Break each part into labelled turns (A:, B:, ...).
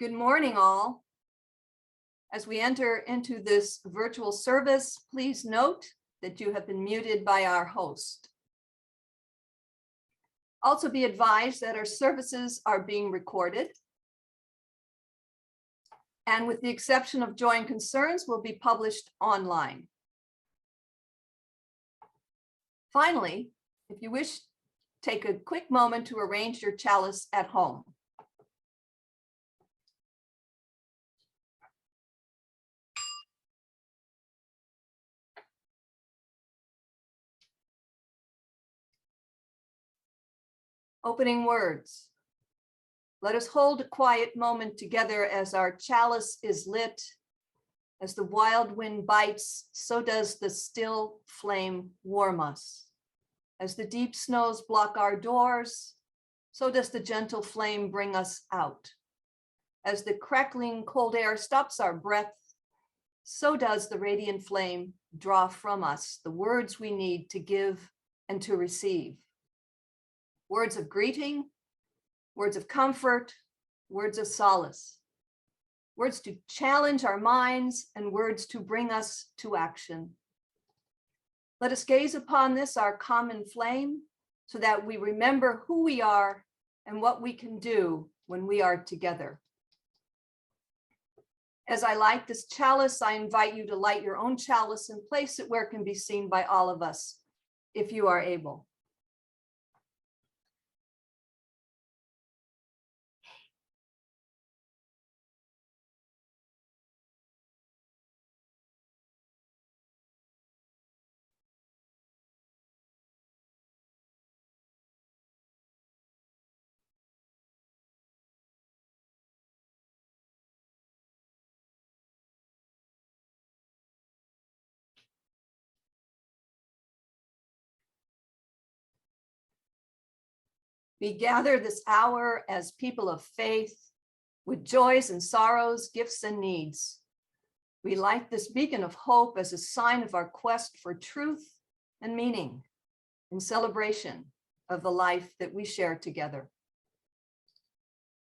A: Good morning, all. As we enter into this virtual service, please note that you have been muted by our host. Also be advised that our services are being recorded, and with the exception of joy and concerns, will be published online. Finally, if you wish, take a quick moment to arrange your chalice at home. Opening words. Let us hold a quiet moment together as our chalice is lit. As the wild wind bites, so does the still flame warm us. As the deep snows block our doors, so does the gentle flame bring us out. As the crackling cold air stops our breath, so does the radiant flame draw from us the words we need to give and to receive. Words of greeting, words of comfort, words of solace, words to challenge our minds, and words to bring us to action. Let us gaze upon this, our common flame, so that we remember who we are and what we can do when we are together. As I light this chalice, I invite you to light your own chalice and place it where it can be seen by all of us, if you are able. We gather this hour as people of faith, with joys and sorrows, gifts and needs. We light this beacon of hope as a sign of our quest for truth and meaning in celebration of the life that we share together.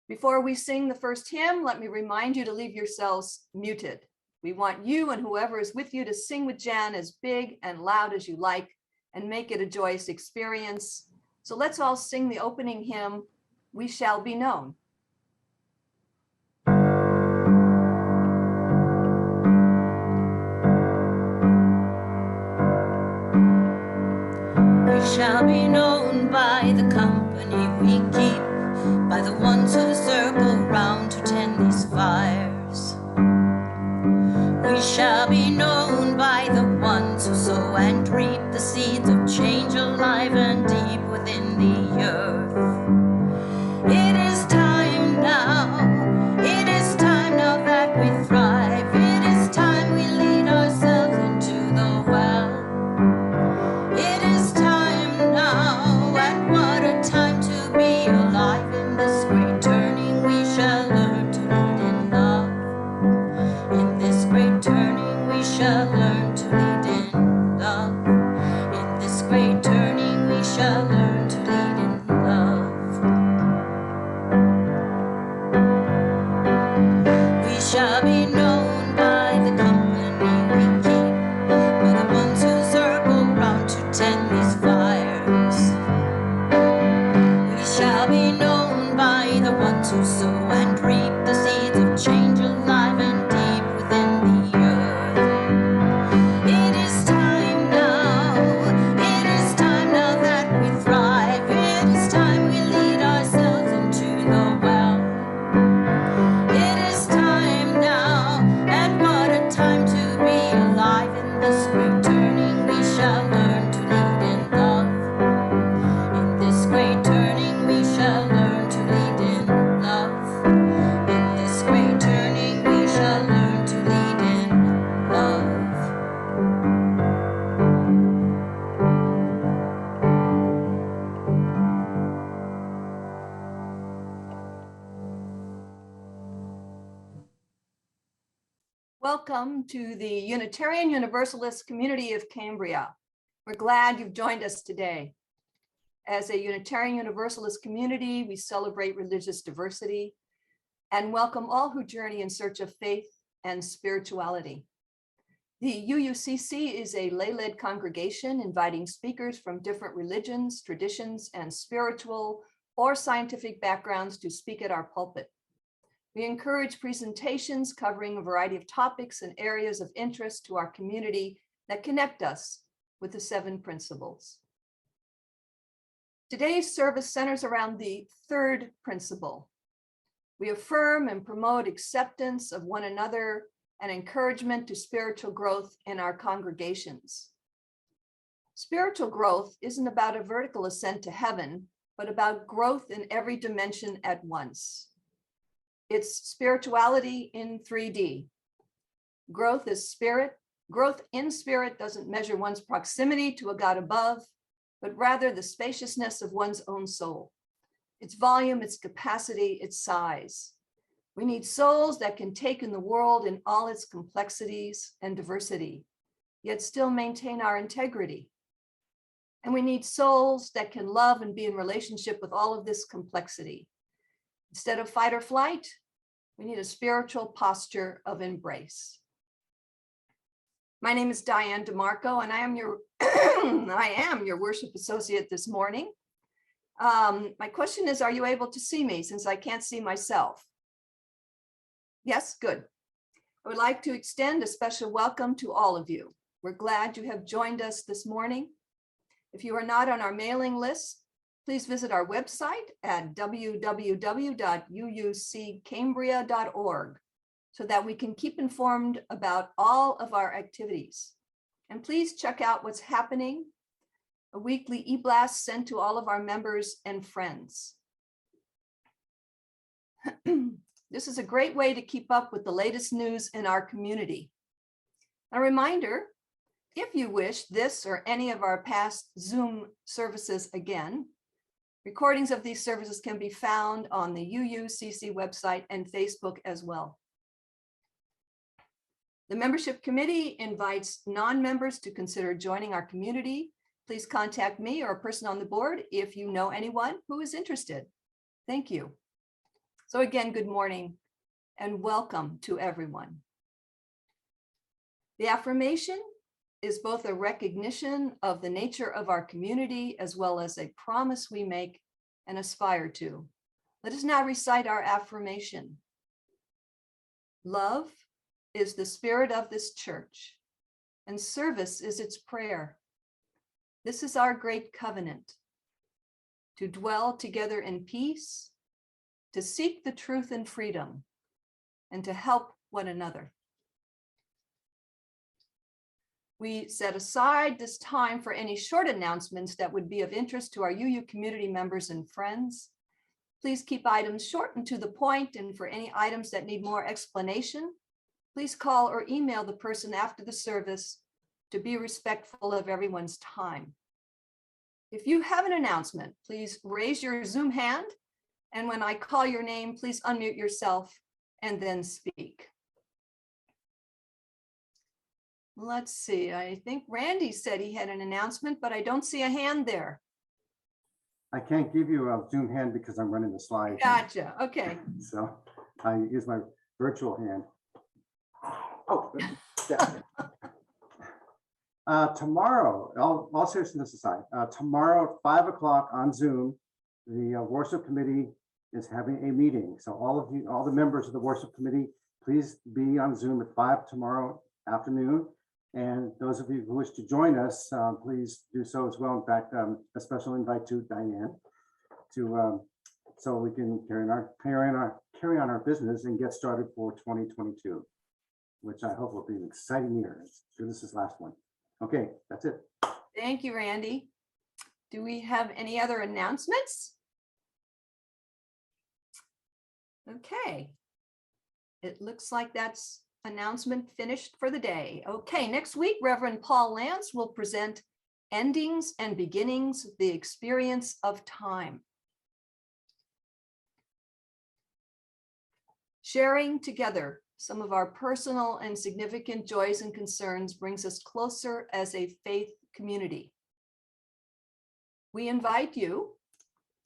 A: Before we sing the first hymn, let me remind you to leave yourselves muted. We want you and whoever is with you to sing with Jan as big and loud as you like and make it a joyous experience. So let's all sing the opening hymn, We Shall Be Known.
B: We shall be known by the company we keep, by the ones who circle round to tend these fires. We shall be known by the ones who sow and reap the seeds of change alive and deep within the earth. It is time now, it is time now that we thrive. It is time we lead ourselves into the well. It is time now, and what a time to be alive. In this great turning we shall learn to lead in love. In this great turning we shall learn to lead in love. In this great turning we shall learn to lead in love. We shall be known by the company we keep, by the ones who circle round to tend these fires. We shall be known by the ones who sow and reap the seeds
A: Welcome to the Unitarian Universalist community of Cambria. We're glad you've joined us today. As a Unitarian Universalist community, we celebrate religious diversity and welcome all who journey in search of faith and spirituality. The UUCC is a lay-led congregation inviting speakers from different religions, traditions, and spiritual or scientific backgrounds to speak at our pulpit. We encourage presentations covering a variety of topics and areas of interest to our community that connect us with the 7 principles. Today's service centers around the 3rd principle. We affirm and promote acceptance of one another and encouragement to spiritual growth in our congregations. Spiritual growth isn't about a vertical ascent to heaven, but about growth in every dimension at once. It's spirituality in 3D. Growth is spirit. Growth in spirit doesn't measure one's proximity to a God above, but rather the spaciousness of one's own soul, its volume, its capacity, its size. We need souls that can take in the world in all its complexities and diversity, yet still maintain our integrity. And we need souls that can love and be in relationship with all of this complexity. Instead of fight or flight, we need a spiritual posture of embrace. My name is Diane DeMarco, and I am your worship associate this morning. My question is, are you able to see me since I can't see myself? Yes, good. I would like to extend a special welcome to all of you. We're glad you have joined us this morning. If you are not on our mailing list, please visit our website at www.uuccambria.org so that we can keep informed about all of our activities. And please check out what's happening, a weekly e-blast sent to all of our members and friends. This is a great way to keep up with the latest news in our community. A reminder, if you wish this or any of our past Zoom services again, recordings of these services can be found on the UUCC website and Facebook as well. The membership committee invites non-members to consider joining our community. Please contact me or a person on the board if you know anyone who is interested. Thank you. So again, good morning and welcome to everyone. The affirmation is both a recognition of the nature of our community as well as a promise we make and aspire to. Let us now recite our affirmation. Love is the spirit of this church, and service is its prayer. This is our great covenant, to dwell together in peace, to seek the truth and freedom, and to help one another. We set aside this time for any short announcements that would be of interest to our UU community members and friends. Please keep items short and to the point, and for any items that need more explanation, please call or email the person after the service to be respectful of everyone's time. If you have an announcement, please raise your Zoom hand, and when I call your name, please unmute yourself and then speak. Let's see, I think Randy said he had an announcement, but I don't see a hand there.
C: I can't give you a Zoom hand because I'm running the slides.
A: Gotcha, okay.
C: So I use my virtual hand. Oh, yeah. Tomorrow, all seriousness aside, tomorrow at 5 o'clock on Zoom, the worship committee is having a meeting. So all of you, all the members of the worship committee, please be on Zoom at 5 tomorrow afternoon. And those of you who wish to join us, please do so as well. In fact, a special invite to Diane to so we can carry on our business and get started for 2022, which I hope will be an exciting year. As good as this last one. Okay, that's it.
A: Thank you, Randy. Do we have any other announcements? Okay. It looks like that's announcement finished for the day. Okay, next week, Reverend Paul Lance will present Endings and Beginnings, the Experience of Time. Sharing together some of our personal and significant joys and concerns brings us closer as a faith community. We invite you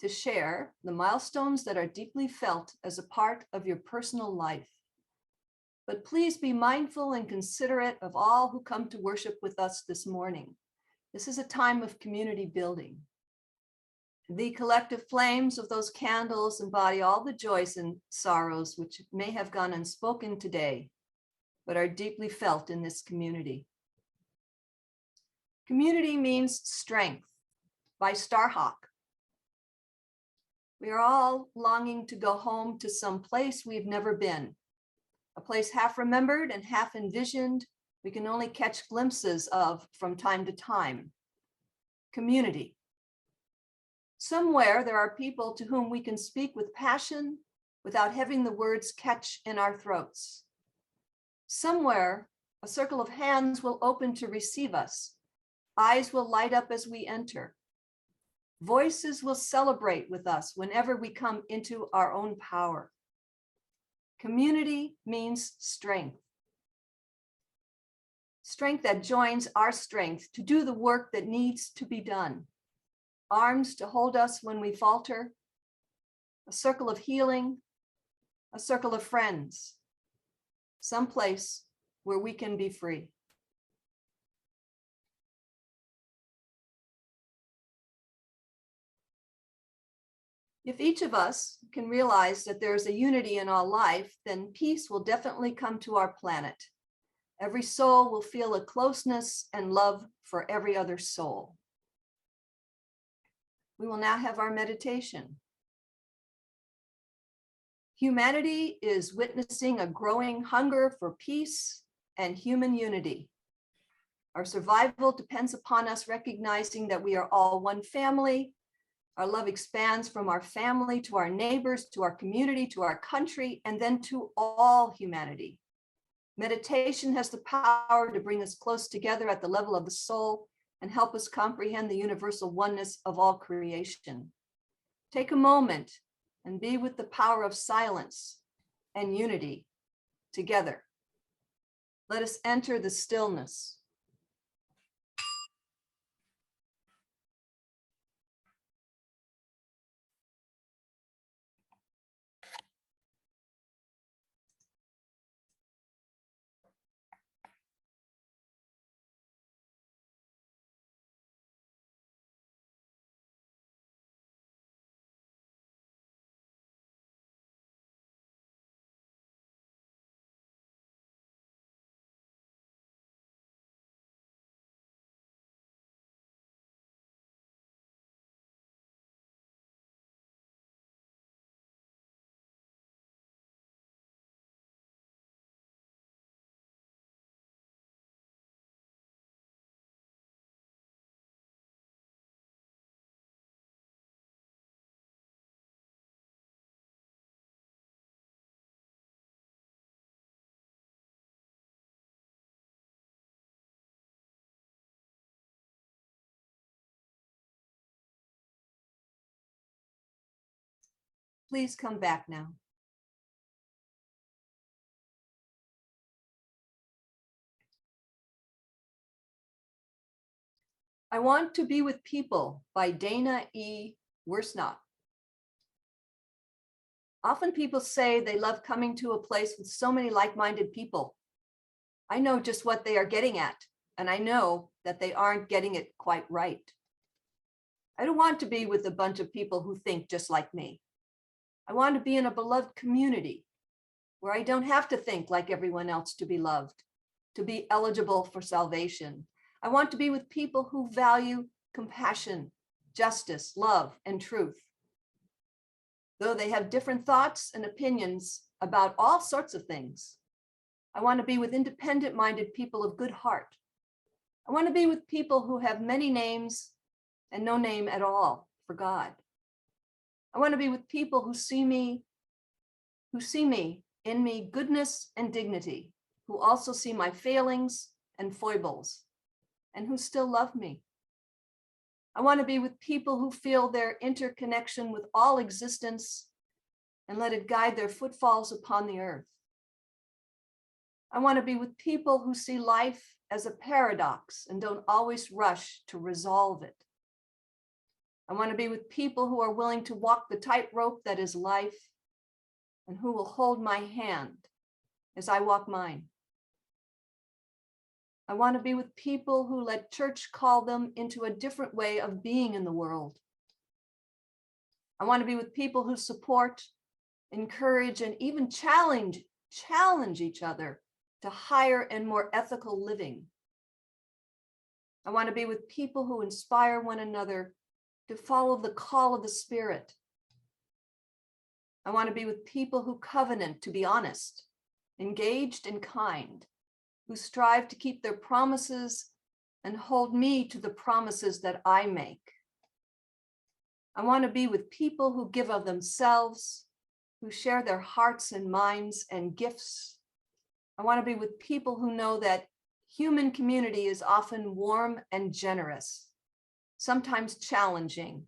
A: to share the milestones that are deeply felt as a part of your personal life. But please be mindful and considerate of all who come to worship with us this morning. This is a time of community building. The collective flames of those candles embody all the joys and sorrows which may have gone unspoken today, but are deeply felt in this community. Community means strength by Starhawk. We are all longing to go home to some place we've never been, a place half remembered and half envisioned, we can only catch glimpses of from time to time. Community. Somewhere there are people to whom we can speak with passion without having the words catch in our throats. Somewhere a circle of hands will open to receive us. Eyes will light up as we enter. Voices will celebrate with us whenever we come into our own power. Community means strength. Strength that joins our strength to do the work that needs to be done. Arms to hold us when we falter. A circle of healing. A circle of friends. Someplace where we can be free. If each of us can realize that there is a unity in all life, then peace will definitely come to our planet. Every soul will feel a closeness and love for every other soul. We will now have our meditation. Humanity is witnessing a growing hunger for peace and human unity. Our survival depends upon us recognizing that we are all one family. Our love expands from our family to our neighbors, to our community, to our country, and then to all humanity. Meditation has the power to bring us close together at the level of the soul and help us comprehend the universal oneness of all creation. Take a moment and be with the power of silence and unity together. Let us enter the stillness. Please come back now. I Want to Be with People by Dana E. Worsnop. Often people say they love coming to a place with so many like-minded people. I know just what they are getting at, and I know that they aren't getting it quite right. I don't want to be with a bunch of people who think just like me. I want to be in a beloved community where I don't have to think like everyone else to be loved, to be eligible for salvation. I want to be with people who value compassion, justice, love, and truth. Though they have different thoughts and opinions about all sorts of things, I want to be with independent-minded people of good heart. I want to be with people who have many names and no name at all for God. I want to be with people who see in me goodness and dignity, who also see my failings and foibles, and who still love me. I want to be with people who feel their interconnection with all existence and let it guide their footfalls upon the earth. I want to be with people who see life as a paradox and don't always rush to resolve it. I want to be with people who are willing to walk the tightrope that is life and who will hold my hand as I walk mine. I want to be with people who let church call them into a different way of being in the world. I want to be with people who support, encourage, and even challenge each other to higher and more ethical living. I want to be with people who inspire one another to follow the call of the Spirit. I want to be with people who covenant to be honest, engaged, and kind, who strive to keep their promises and hold me to the promises that I make. I want to be with people who give of themselves, who share their hearts and minds and gifts. I want to be with people who know that human community is often warm and generous, sometimes challenging,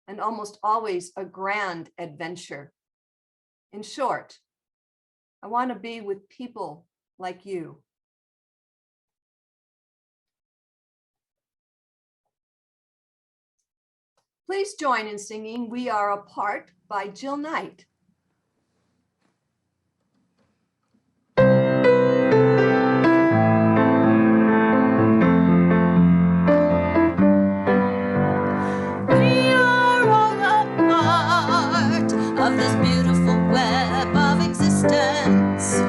A: and almost always a grand adventure. In short, I want to be with people like you. Please join in singing "We Are Apart" by Jill Knight.
B: We are all a part of this beautiful web of existence.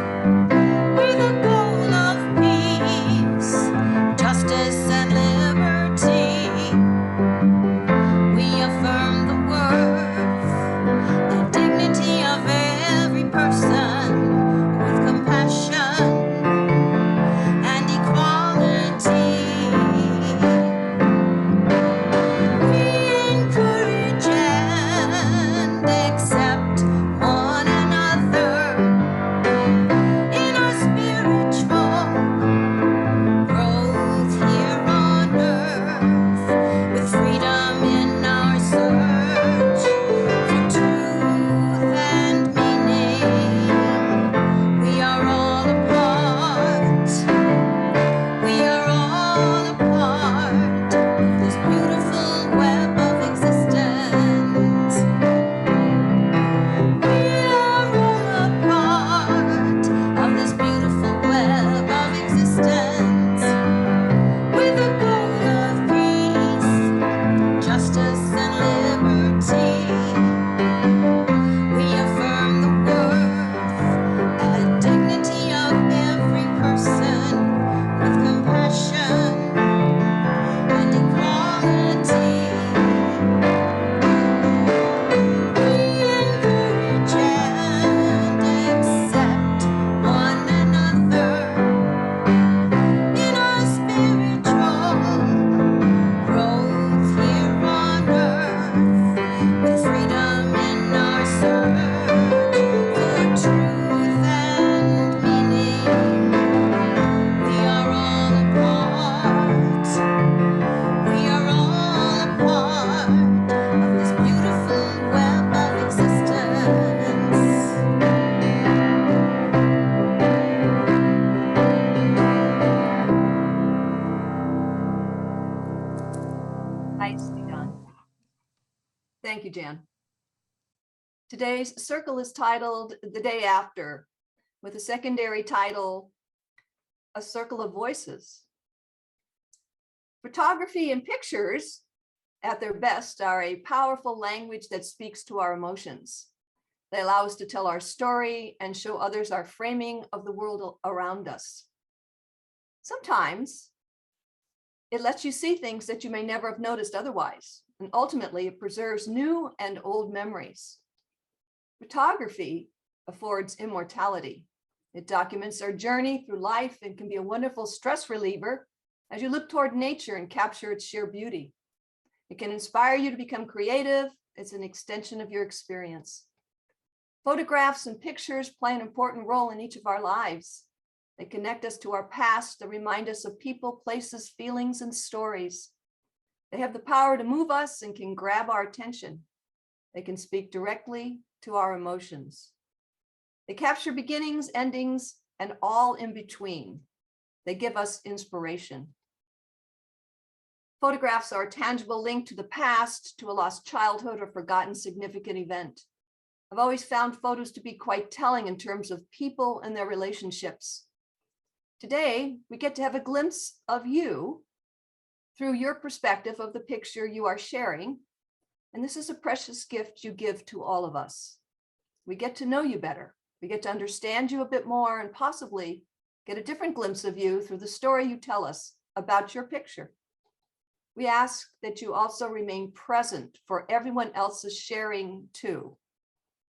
B: We're the goal of peace, justice, and liberty. We affirm the worth and dignity of every person with compassion and equality. We encourage and accept one another in our spiritual growth here on earth, with freedom in our search for truth and meaning. We are all a part. We are all a part of this beautiful web of existence. We are all a part of this beautiful web of existence, with a goal of peace, justice, and liberty. We affirm the worth and dignity of every person with compassion and equality. We encourage and accept one another in our spiritual growth here on earth, with freedom in our search for truth and meaning. We are all a part. We are all a part of this beautiful web of existence.
A: Nicely done. Thank you, Jan. Today's circle is titled "The Day After," with a secondary title, "A Circle of Voices." Photography and pictures, at their best, are a powerful language that speaks to our emotions. They allow us to tell our story and show others our framing of the world around us. Sometimes it lets you see things that you may never have noticed otherwise, and ultimately it preserves new and old memories. Photography affords immortality. It documents our journey through life and can be a wonderful stress reliever as you look toward nature and capture its sheer beauty. It can inspire you to become creative. It's an extension of your experience. Photographs and pictures play an important role in each of our lives. They connect us to our past. They remind us of people, places, feelings, and stories. They have the power to move us and can grab our attention. They can speak directly to our emotions. They capture beginnings, endings, and all in between. They give us inspiration. Photographs are a tangible link to the past, to a lost childhood or forgotten significant event. I've always found photos to be quite telling in terms of people and their relationships. Today, we get to have a glimpse of you through your perspective of the picture you are sharing. And this is a precious gift you give to all of us. We get to know you better. We get to understand you a bit more and possibly get a different glimpse of you through the story you tell us about your picture. We ask that you also remain present for everyone else's sharing too.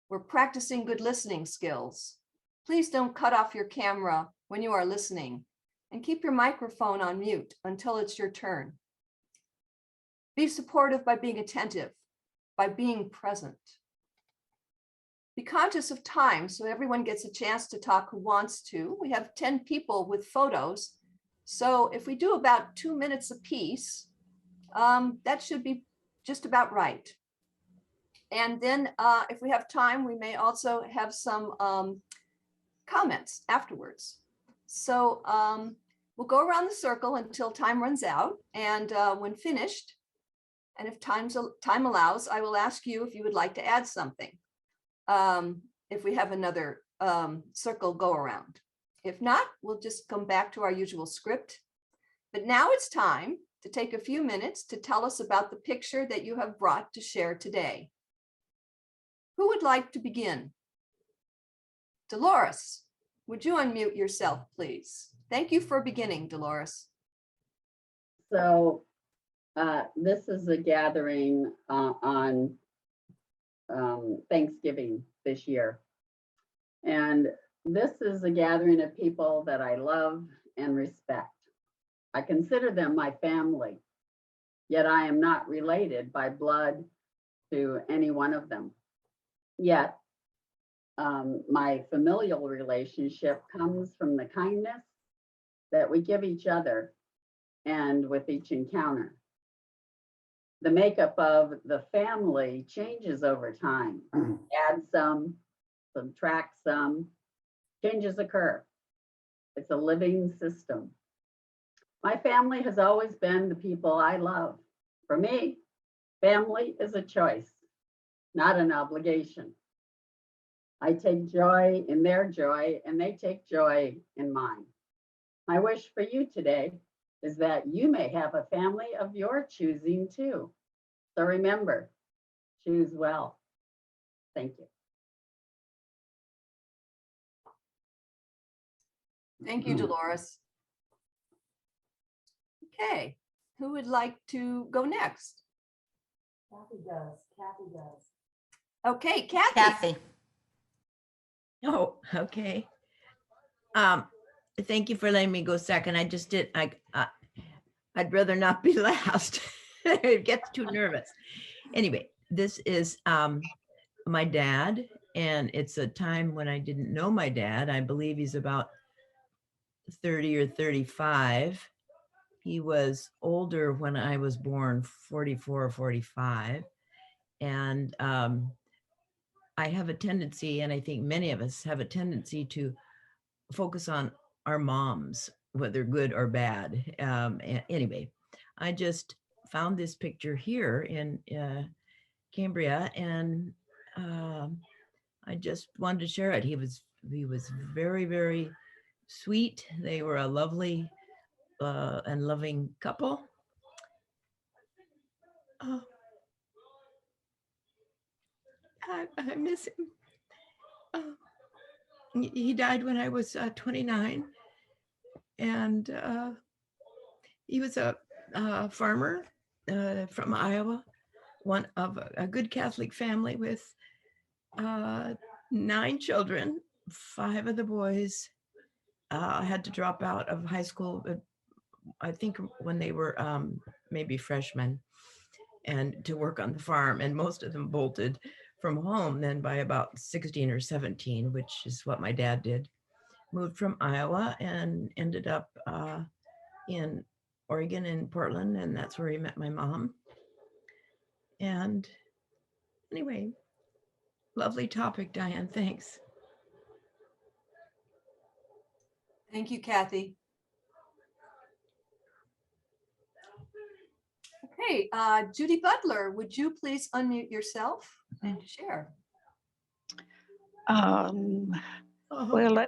A: We're practicing good listening skills. Please don't cut off your camera when you are listening and keep your microphone on mute until it's your turn. Be supportive by being attentive, by being present. Be conscious of time so everyone gets a chance to talk who wants to. We have 10 people with photos. So if we do about 2 minutes apiece, that should be just about right. And then if we have time, we may also have some comments afterwards. So we'll go around the circle until time runs out. And when finished, and if time allows, I will ask you if you would like to add something. If we have another circle go around. If not, we'll just come back to our usual script. But now it's time to take a few minutes to tell us about the picture that you have brought to share today. Who would like to begin? Dolores, would you unmute yourself, please? Thank you for beginning, Dolores.
D: So this is a gathering on Thanksgiving this year. And this is a gathering of people that I love and respect. I consider them my family, yet I am not related by blood to any one of them. Yet my familial relationship comes from the kindness that we give each other and with each encounter. The makeup of the family changes over time. Add some, subtract some, changes occur. It's a living system. My family has always been the people I love. For me, family is a choice, not an obligation. I take joy in their joy and they take joy in mine. My wish for you today is that you may have a family of your choosing too. So remember, choose well. Thank you.
A: Thank you, Dolores. Okay, who would like to go next?
E: Kathy does.
A: Okay, Kathy.
B: Kathy.
F: Oh, okay. Thank you for letting me go second. I just did, I'd rather not be last. It gets too nervous. Anyway, this is my dad, and it's a time when I didn't know my dad. I believe he's about 30 or 35. He was older when I was born, 44 or 45. And I have a tendency, and I think many of us have a tendency to focus on our moms, whether good or bad. Anyway, I just found this picture here in Cambria, and I just wanted to share it. He was very, very sweet. They were a lovely and loving couple. Oh, I miss him. Oh, he died when I was 29, and he was a farmer from Iowa, one of a good Catholic family with 9 children. 5 of the boys had to drop out of high school, I think when they were maybe freshmen, and to work on the farm, and most of them bolted from home then by about 16 or 17, which is what my dad did. Moved from Iowa and ended up in Oregon, in Portland, and that's where he met my mom. And anyway, Lovely topic, Diane. Thanks.
A: Thank you, Kathy. Okay, Judy Butler, would you please unmute yourself and share?
G: Um,
F: Oh,
G: well,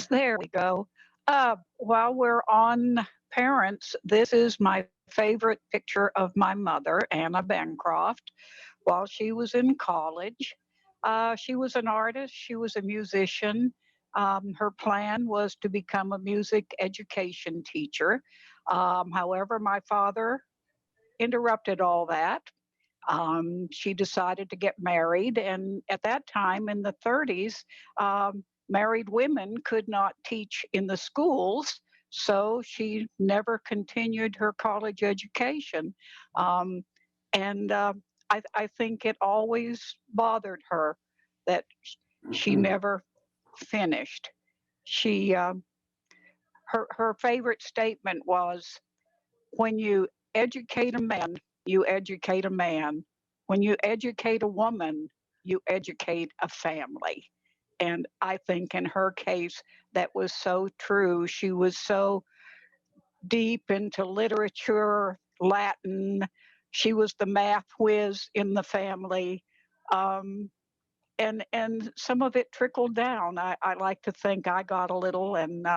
G: there we go. While we're on parents, this is my favorite picture of my mother, Anna Bancroft, while she was in college. She was an artist, she was a musician. Her plan was to become a music education teacher. However, my father interrupted all that. She decided to get married, and at that time in the 30s, married women could not teach in the schools, so she never continued her college education. Um, and I think it always bothered her that she never finished. She her favorite statement was, when you educate a man, you educate a man. When you educate a woman, you educate a family. And I think in her case, that was so true. She was so deep into literature, Latin. She was the math whiz in the family. Um, and some of it trickled down. I like to think I got a little, and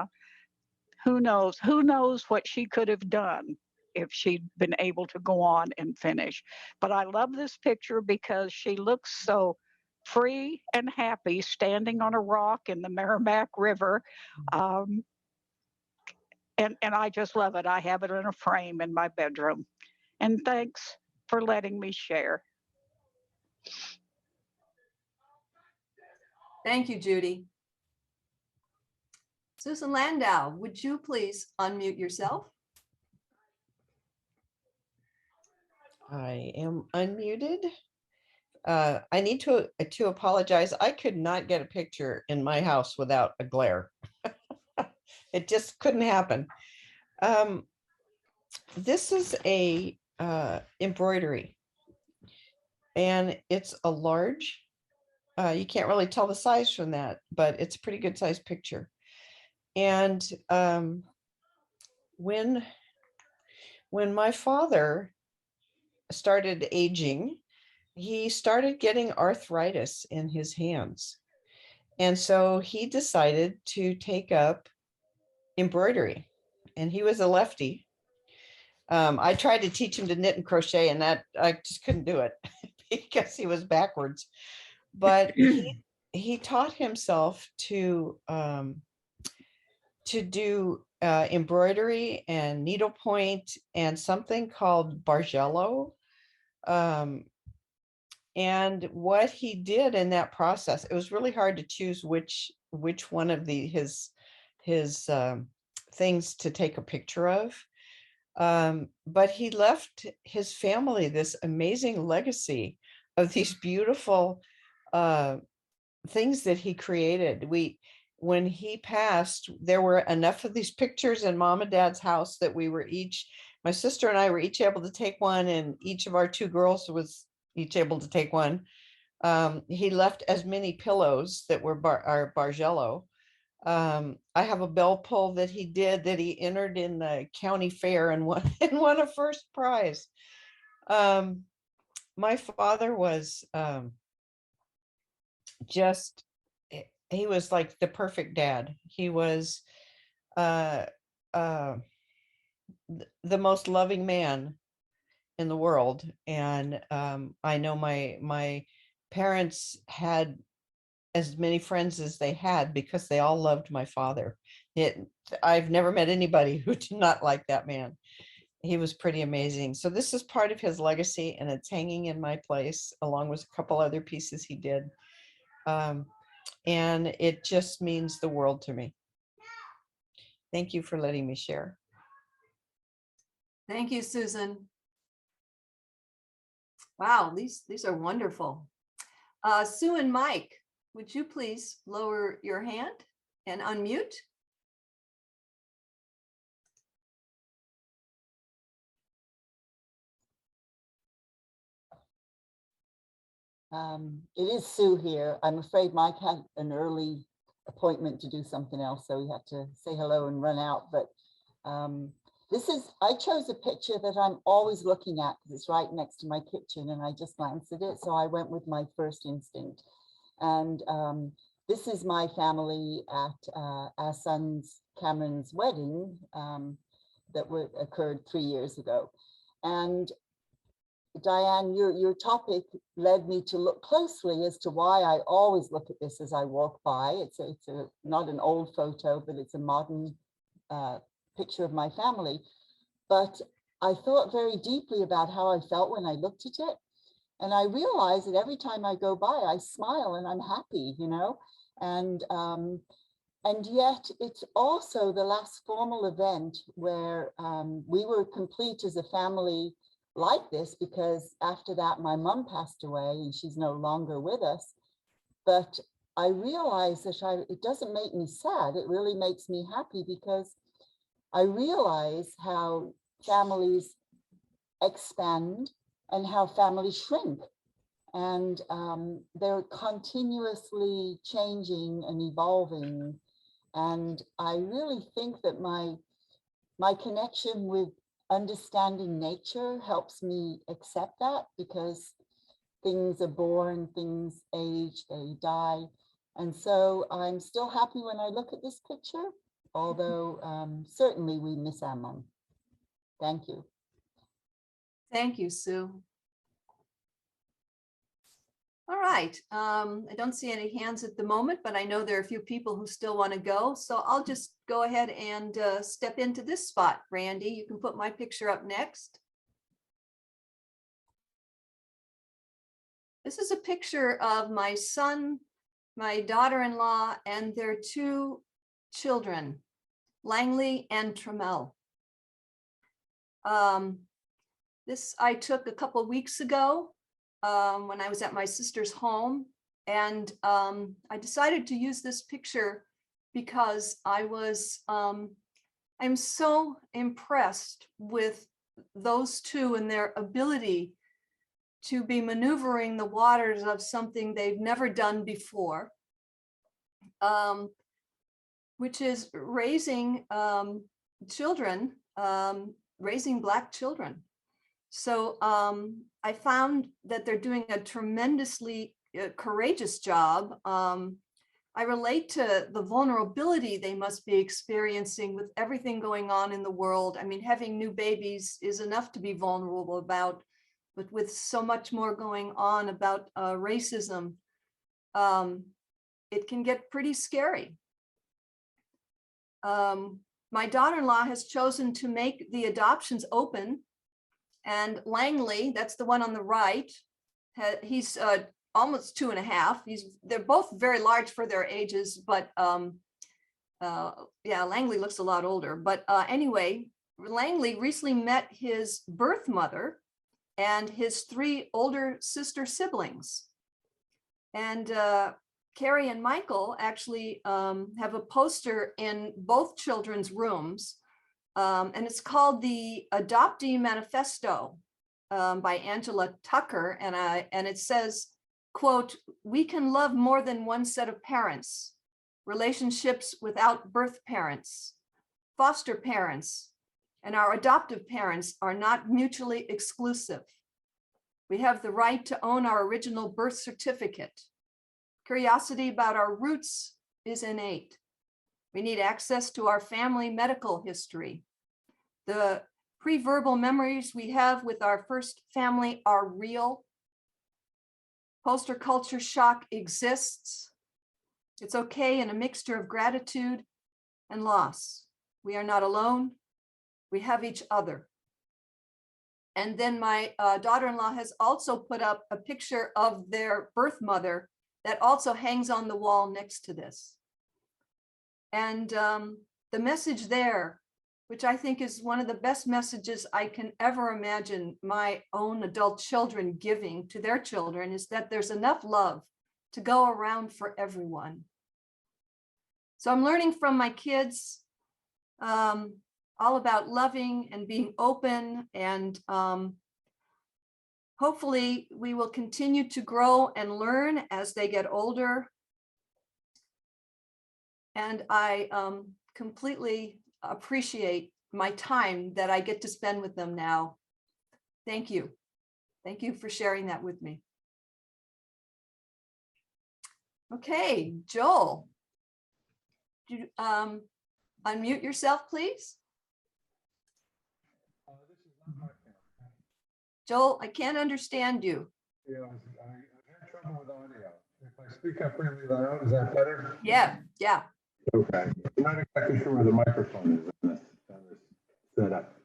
G: who knows what she could have done if she'd been able to go on and finish. But I love this picture because she looks so free and happy standing on a rock in the Merrimack River. Um, and I just love it. I have it in a frame in my bedroom. And thanks for letting me share.
A: Thank you, Judy. Susan Landau, would you please unmute yourself?
H: I am unmuted. I need to apologize. I could not get a picture in my house without a glare. It just couldn't happen. This is a embroidery, and it's a large. You can't really tell the size from that, but it's a pretty good size picture. And when my father started aging, he started getting arthritis in his hands. And so he decided to take up embroidery, and he was a lefty. I tried to teach him to knit and crochet, and that I just couldn't do it because he was backwards. But he taught himself to do embroidery and needlepoint and something called bargello. And what he did in that process, it was really hard to choose which one of his things to take a picture of. But he left his family this amazing legacy of these beautiful things that he created. When he passed, there were enough of these pictures in mom and dad's house that my sister and I were each able to take one, and each of our two girls was each able to take one. He left as many pillows that were our bargello. I have a bell pull that he did that he entered in the county fair and won a first prize. My father was he was like the perfect dad. He was uh, the most loving man in the world. And I know my parents had as many friends as they had because they all loved my father. I've never met anybody who did not like that man. He was pretty amazing. So this is part of his legacy, and it's hanging in my place along with a couple other pieces he did. And it just means the world to me. Thank you for letting me share.
A: Thank you, Susan. Wow, these are wonderful. Sue and Mike, would you please lower your hand and unmute?
I: It is Sue here. I'm afraid Mike had an early appointment to do something else, so he had to say hello and run out. But I chose a picture that I'm always looking at because it's right next to my kitchen, and I just glanced at it, so I went with my first instinct. And this is my family at our son's Cameron's wedding that occurred 3 years ago. And Diane, your topic led me to look closely as to why I always look at this as I walk by. It's not an old photo, but it's a modern picture of my family. But I thought very deeply about how I felt when I looked at it. And I realized that every time I go by, I smile and I'm happy, you know. And yet it's also the last formal event where we were complete as a family like this, because after that, my mom passed away and she's no longer with us. But I realized that it doesn't make me sad. It really makes me happy, because I realize how families expand and how families shrink. And they're continuously changing and evolving. And I really think that my connection with understanding nature helps me accept that, because things are born, things age, they die. And so I'm still happy when I look at this picture, although certainly we miss our mom. Thank you.
A: Thank you, Sue. All right, I don't see any hands at the moment, but I know there are a few people who still want to go. So I'll just go ahead and step into this spot. Randy, you can put my picture up next. This is a picture of my son, my daughter-in-law, and their 2 children, Langley and Trammell. This I took a couple of weeks ago when I was at my sister's home, and I decided to use this picture because I'm so impressed with those 2 and their ability to be maneuvering the waters of something they've never done before, which is raising children, raising Black children. So I found that they're doing a tremendously courageous job. I relate to the vulnerability they must be experiencing with everything going on in the world. I mean, having new babies is enough to be vulnerable about, but with so much more going on about racism, it can get pretty scary. My daughter-in-law has chosen to make the adoptions open, and Langley, that's the one on the right, he's almost 2.5. They're both very large for their ages, but yeah, Langley looks a lot older. But anyway, Langley recently met his birth mother and his 3 older sister siblings. And Carrie and Michael actually have a poster in both children's rooms, and it's called the Adoptee Manifesto by Angela Tucker, and it says, quote, "We can love more than one set of parents, relationships without birth parents, foster parents, and our adoptive parents are not mutually exclusive. We have the right to own our original birth certificate. Curiosity about our roots is innate. We need access to our family medical history. The pre-verbal memories we have with our first family are real. Poster culture shock exists. It's okay in a mixture of gratitude and loss. We are not alone. We have each other." And then my daughter-in-law has also put up a picture of their birth mother that also hangs on the wall next to this. And the message there, which I think is one of the best messages I can ever imagine my own adult children giving to their children, is that there's enough love to go around for everyone. So I'm learning from my kids all about loving and being open, and Hopefully, we will continue to grow and learn as they get older. And I completely appreciate my time that I get to spend with them now. Thank you. Thank you for sharing that with me. Okay, Joel. Do you, unmute yourself, please.
J: This is not my family.
A: Joel, I can't understand you.
J: Yeah, I had trouble with audio. If I speak up really loud, is that better?
A: Yeah, yeah.
J: Okay. I'm not exactly sure where the microphone is on this setup.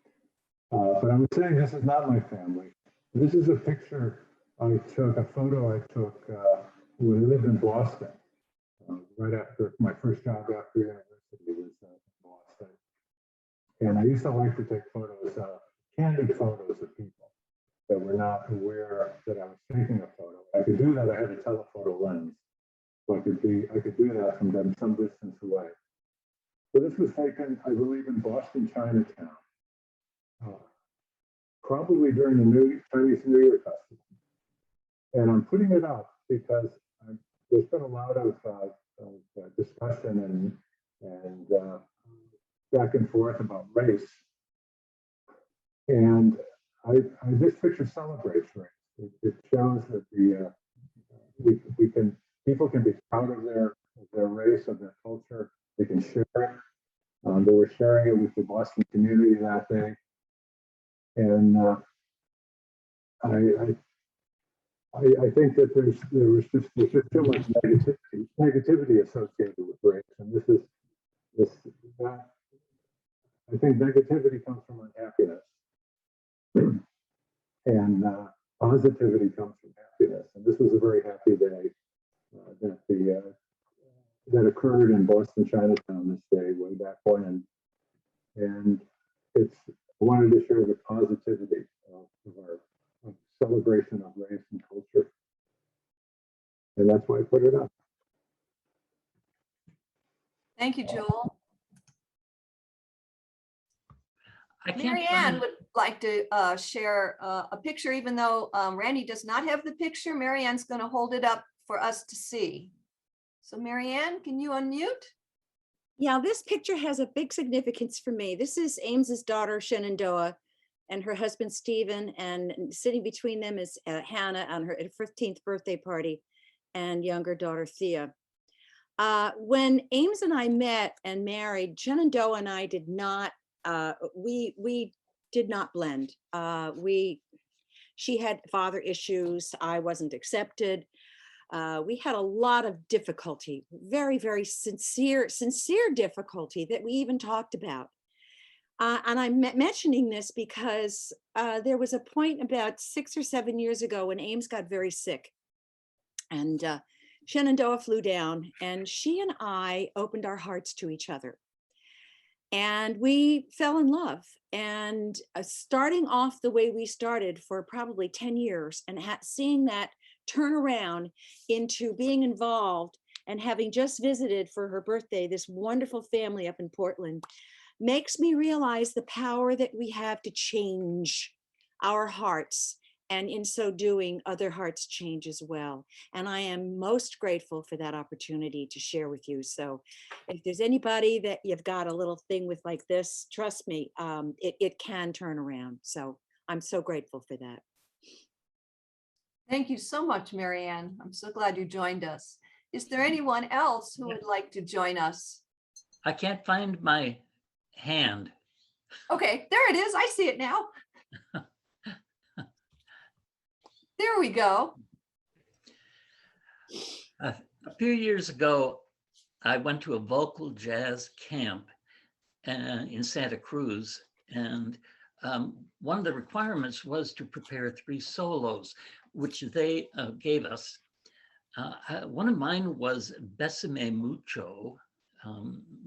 J: But I'm saying this is not my family. This is a picture I took, a photo I took when I lived in Boston. Right after my first job after university was in Boston. And I used to like to take photos, candid photos of people that were not aware that I was taking a photo. I could do that. I had a telephoto lens. So I could do that from them some distance away. So this was taken, I believe, in Boston, Chinatown, probably during the Chinese New Year festival. And I'm putting it up because there's been a lot of discussion and back and forth about race. And this picture celebrates race. It shows that people can be proud of their race, of their culture. They can share it. They were sharing it with the Boston community that day. And I think that there's just too much negativity associated with race, and I think negativity comes from unhappiness, and positivity comes from happiness. And this was a very happy day that occurred in Boston, Chinatown this day way back when, and I wanted to share the positivity of our celebration of race and culture. And that's why I put it up.
A: Thank you, Joel.
K: I can't
A: Mary Ann
K: find,
A: would like to share a picture, even though Randy does not have the picture. Mary Ann's going to hold it up for us to see. So Mary Ann, can you unmute?
L: Yeah, this picture has a big significance for me. This is Ames's daughter, Shenandoah, and her husband, Stephen, and sitting between them is Hannah on her 15th birthday party, and younger daughter, Thea. When Ames and I met and married, Shenandoah and I did not, we did not blend. She had father issues. I wasn't accepted. We had a lot of difficulty, very, very sincere difficulty that we even talked about. And I'm mentioning this because there was a point about 6 or 7 years ago when Ames got very sick, and Shenandoah flew down, and she and I opened our hearts to each other. And we fell in love, and starting off the way we started for probably 10 years and seeing that turn around into being involved and having just visited for her birthday this wonderful family up in Portland makes me realize the power that we have to change our hearts. And in so doing, other hearts change as well. And I am most grateful for that opportunity to share with you. So if there's anybody that you've got a little thing with like this, trust me, it can turn around. So I'm so grateful for that.
A: Thank you so much, Mary Ann. I'm so glad you joined us. Is there anyone else who would like to join us?
K: I can't find my hand.
A: Okay, there it is. I see it now. There we go.
K: A few years ago, I went to a vocal jazz camp in Santa Cruz, and one of the requirements was to prepare 3 solos, which they gave us. One of mine was Besame Mucho,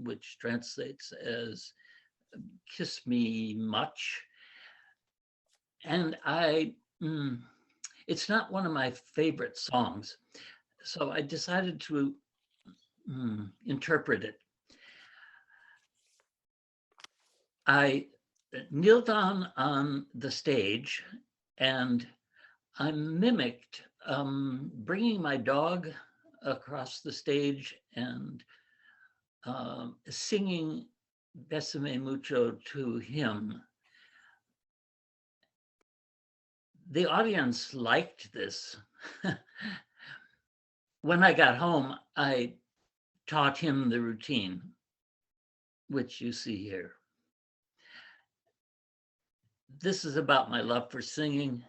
K: which translates as Kiss Me Much. And it's not one of my favorite songs, so I decided to interpret it. I kneeled on the stage and I mimicked bringing my dog across the stage and singing Besame Mucho to him. The audience liked this. When I got home, I taught him the routine, which you see here. This is about my love for singing,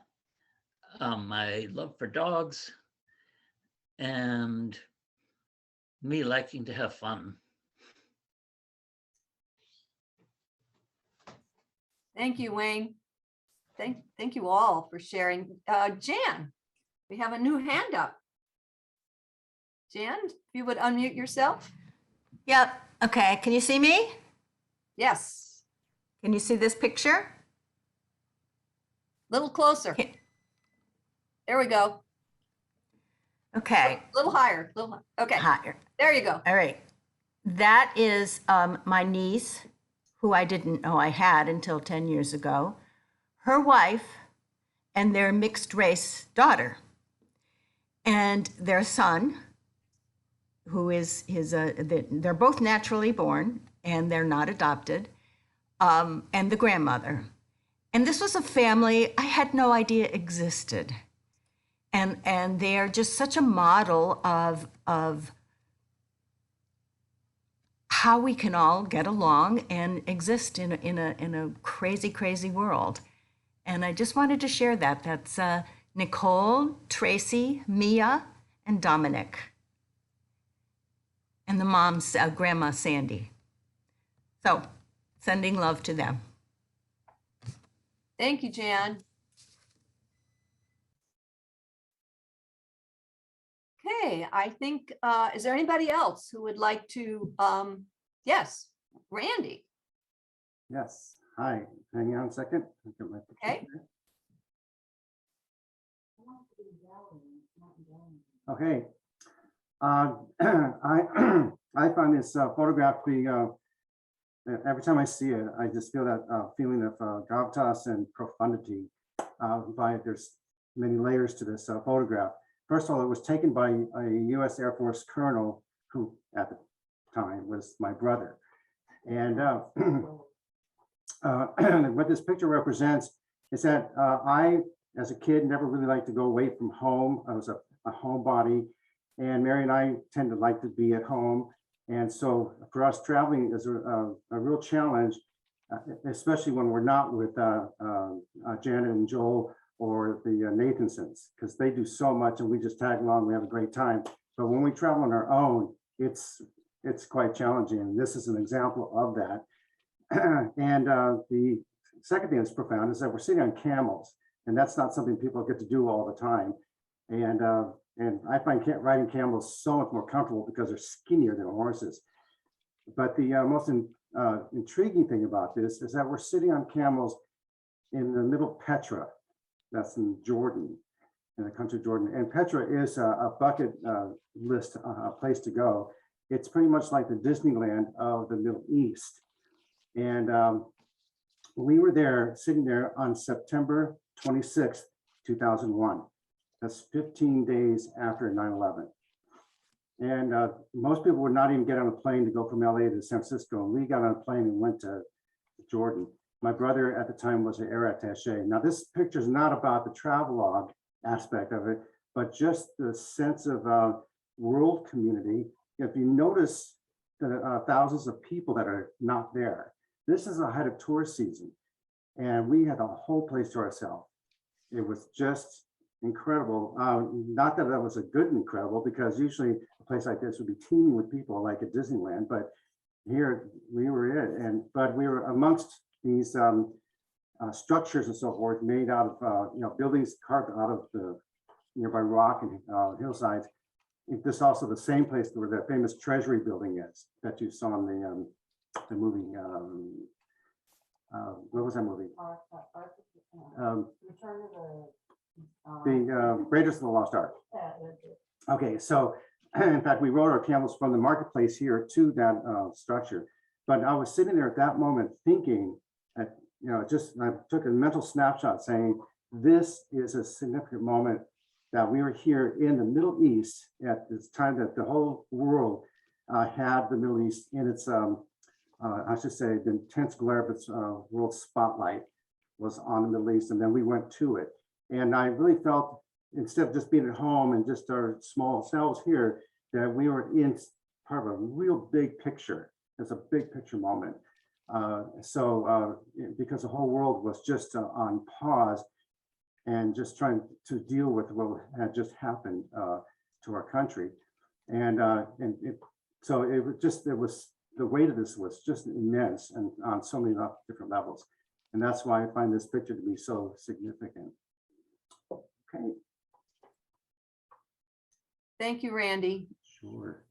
K: my love for dogs, and me liking to have fun.
A: Thank you, Wayne. Thank you all for sharing. Jan, we have a new hand up. Jan, if you would unmute yourself.
B: Yep. Okay. Can you see me?
A: Yes,
B: Can you see this picture?
A: little closer.
B: Okay.
A: There we go.
B: Okay.
A: Little higher, okay,
B: Higher.
A: there you go.
B: All right. That is my niece, who I didn't know I had until 10 years ago, her wife, and their mixed race daughter, and their son, who is they're both naturally born and they're not adopted, and the grandmother. And this was a family I had no idea existed. And they are just such a model of how we can all get along and exist in a crazy, crazy world. And I just wanted to share that. That's Nicole, Tracy, Mia, and Dominic. And the mom's Grandma Sandy. So sending love to them.
A: Thank you, Jan. Okay, I think, is there anybody else who would like to, yes, Randy?
C: Yes, hi, hang on a second. Look at my picture
A: Okay.
C: here. Okay. I find this photograph being, every time I see it, I just feel that feeling of gravitas and profundity. There's many layers to this photograph. First of all, it was taken by a U.S. Air Force colonel who at the time was my brother. And what this picture represents is that I, as a kid, never really liked to go away from home. I was a homebody, and Mary and I tend to like to be at home. And so for us, traveling is a real challenge, especially when we're not with Janet and Joel or the Nathansons, because they do so much and we just tag along, we have a great time. But when we travel on our own, it's quite challenging. And this is an example of that. And the second thing that's profound is that we're sitting on camels, and that's not something people get to do all the time. And I find riding camels so much more comfortable because they're skinnier than horses. But the most intriguing thing about this is that we're sitting on camels in the middle of Petra. That's in Jordan, in the country of Jordan. And Petra is a bucket list place to go. It's pretty much like the Disneyland of the Middle East. And we were there, sitting there on September 26th, 2001. That's 15 days after 9/11. And most people would not even get on a plane to go from LA to San Francisco. And we got on a plane and went to Jordan. My brother at the time was an air attaché. Now this picture is not about the travelogue aspect of it, but just the sense of world community. If you notice the thousands of people that are not there, this is ahead of tourist season. And we had the whole place to ourselves. It was just incredible. Not that was a good incredible, because usually a place like this would be teeming with people like at Disneyland, but here we were it. But we were amongst these structures and so forth, made out of buildings carved out of the nearby rock and hillsides. This is also the same place where the famous Treasury building is that you saw in the movie. What was that movie? The Raiders of the Lost Ark. Okay, so in fact, we rode our camels from the marketplace here to that structure. But I was sitting there at that moment thinking, I took a mental snapshot saying, this is a significant moment that we were here in the Middle East at this time that the whole world had the Middle East in its, I should say, the intense glare of its world spotlight was on the Middle East, and then we went to it. And I really felt, instead of just being at home and just our small selves here, that we were in part of a real big picture. It's a big picture moment. Because the whole world was just on pause and just trying to deal with what had just happened to our country. So the weight of this was just immense and on so many different levels. And that's why I find this picture to be so significant. Okay.
A: Thank you, Randy.
C: Sure.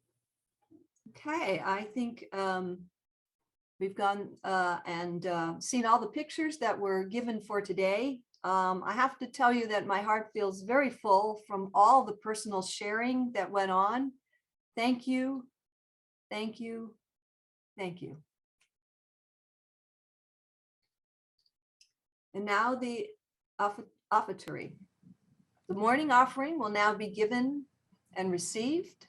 A: Okay, I think we've gone and seen all the pictures that were given for today. I have to tell you that my heart feels very full from all the personal sharing that went on. Thank you, thank you, thank you. And now the offertory. The morning offering will now be given and received.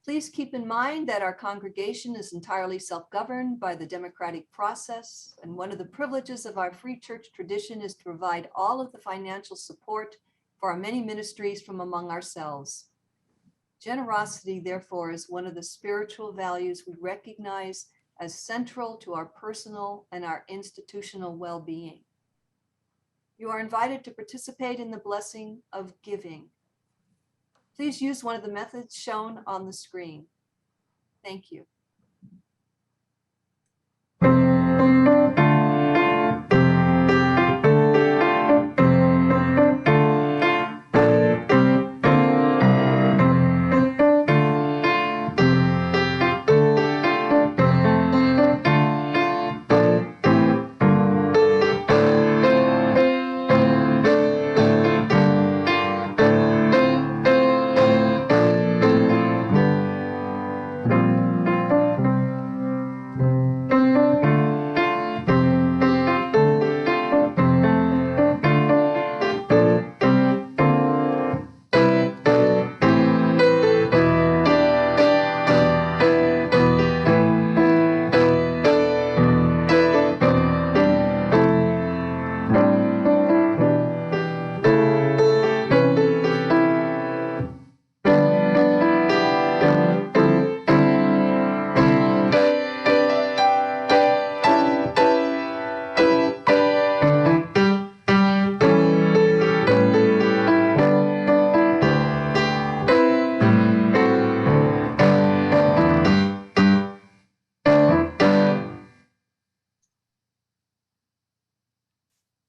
A: Please keep in mind that our congregation is entirely self-governed by the democratic process, and one of the privileges of our free church tradition is to provide all of the financial support for our many ministries from among ourselves. Generosity, therefore, is one of the spiritual values we recognize as central to our personal and our institutional well-being. You are invited to participate in the blessing of giving. Please use one of the methods shown on the screen. Thank you.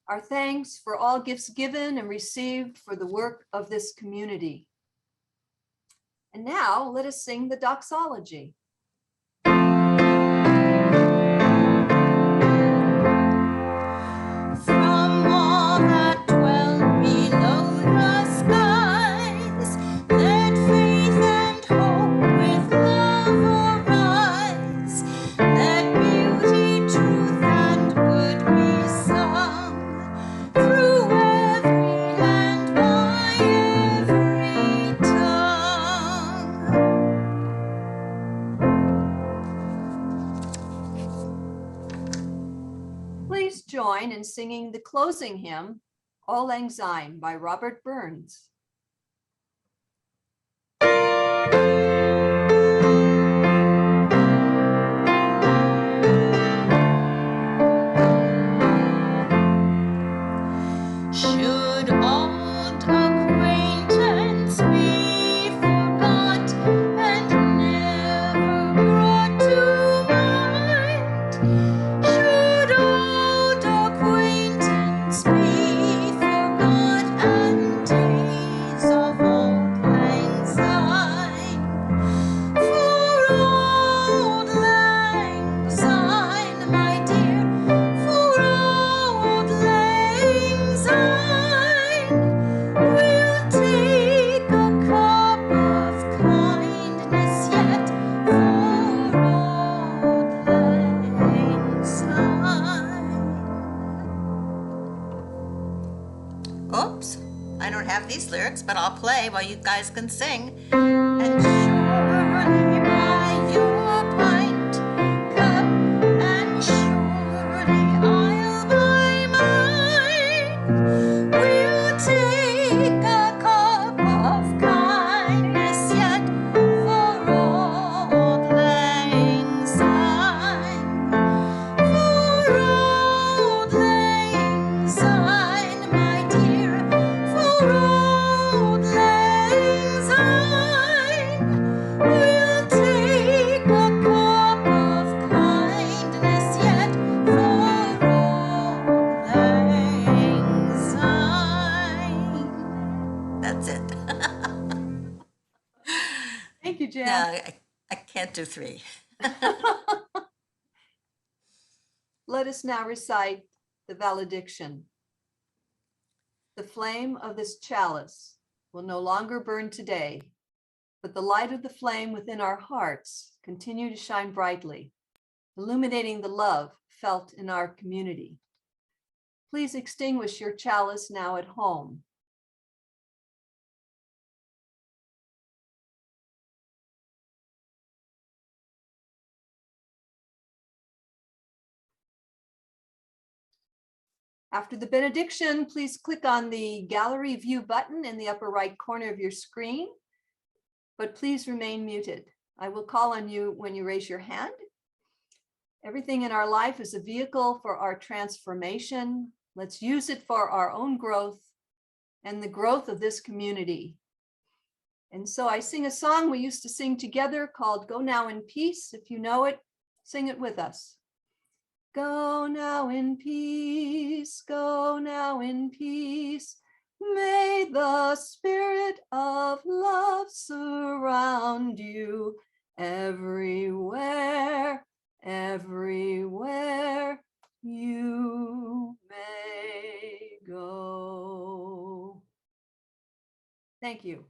A: Our thanks for all gifts given and received for the work of this community. And now let us sing the doxology.
B: From all that dwell below the skies, let faith and hope with love arise. Let beauty, truth, and good be sung through every land by every tongue.
A: Please join in singing the closing hymn, Auld Lang Syne by Robert Burns.
B: Should old acquaintance be forgot and never brought to mind? Should old acquaintance be forgot and tamed? these lyrics, but I'll play while you guys can sing. And surely by your pint cup, and surely I'll by mine, we'll take a cup of kindness yet for old lang syne, for old lang syne, my dear, for old lang syne. We'll take a cup of kindness yet for old lang syne. That's it.
A: Thank you, Jan.
B: Yeah, I can't do three.
A: Let us now recite the valediction. The flame of this chalice will no longer burn today, but the light of the flame within our hearts continue to shine brightly, illuminating the love felt in our community. Please extinguish your chalice now at home. After the benediction, please click on the gallery view button in the upper right corner of your screen, but please remain muted. I will call on you when you raise your hand. Everything in our life is a vehicle for our transformation. Let's use it for our own growth and the growth of this community. And so I sing a song we used to sing together called Go Now in Peace. If you know it, sing it with us. Go now in peace, go now in peace. May the spirit of love surround you everywhere, everywhere you may go. Thank you.